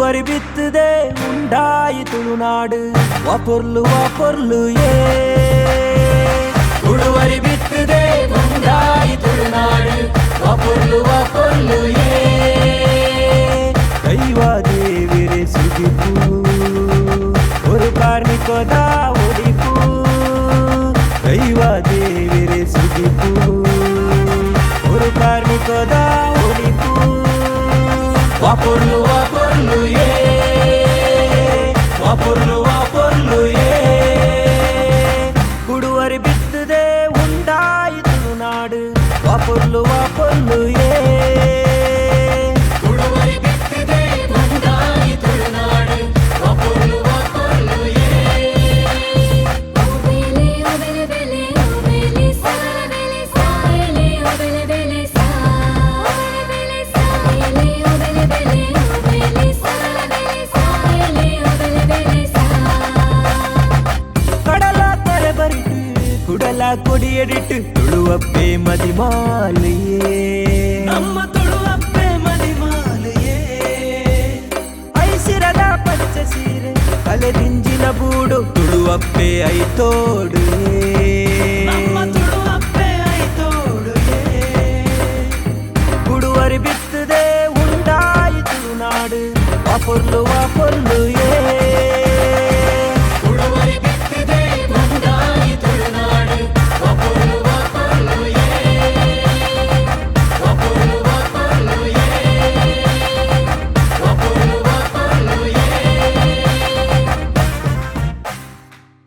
ಉಡುವರಿ ಬಿತ್ತದೆ ಉಂಡಾಯಿ ತುಳುನಾಡು ವಾಪೊರ್ಲು ಏ ಉಡುವರಿ ಬಿತ್ತದೆ ಉಂಡಾಯಿ ತುಳುನಾಡು ವಾಪೊರ್ಲು ಏ ದೈವ ದೇವಿರೆ ಸುಗಿಪು ஒரு ಕಾರ್ಮಿಕದ ಒಡಿಪು ದೈವ ದೇವಿರೆ ಸುಗಿಪು ஒரு ಕಾರ್ಮಿಕದ ಒಡಿಪು ವಾಪೊರ್ಲು ಏ ವಾಪೊರ್ಲು ಏ ಉಡುವರಿ ಬಿತ್ತದೆ ಉಂಡಾಯಿ ತುಳುನಾಡು ವಾಪೊರ್ಲು ಏ ಕುಡಲ ಕೊಡಿಯಡಿಟ್ಟು ತುಳುವಪ್ಪೆ ಮದಿಮಾಲೆಯೇ ನಮ್ಮ ತುಳುವಪ್ಪೆ ಮದಿಮಾಲೆಯೇ ಐಸಿರದ ಪಚ್ಚ ಸೀರೆ ಅಲೆದಿಂಜಿನ ಬೂಡು ತುಳುವಪ್ಪೆ ಐತೋಡು ನಮ್ಮ ತುಳುವಪ್ಪೆ ಐತೋಡು ಉಡುವರಿ ಬಿತ್ತದೆ ಉಂಡಾಯಿ ತುಳುನಾಡು ವಾಪೊರ್ಲು ಏ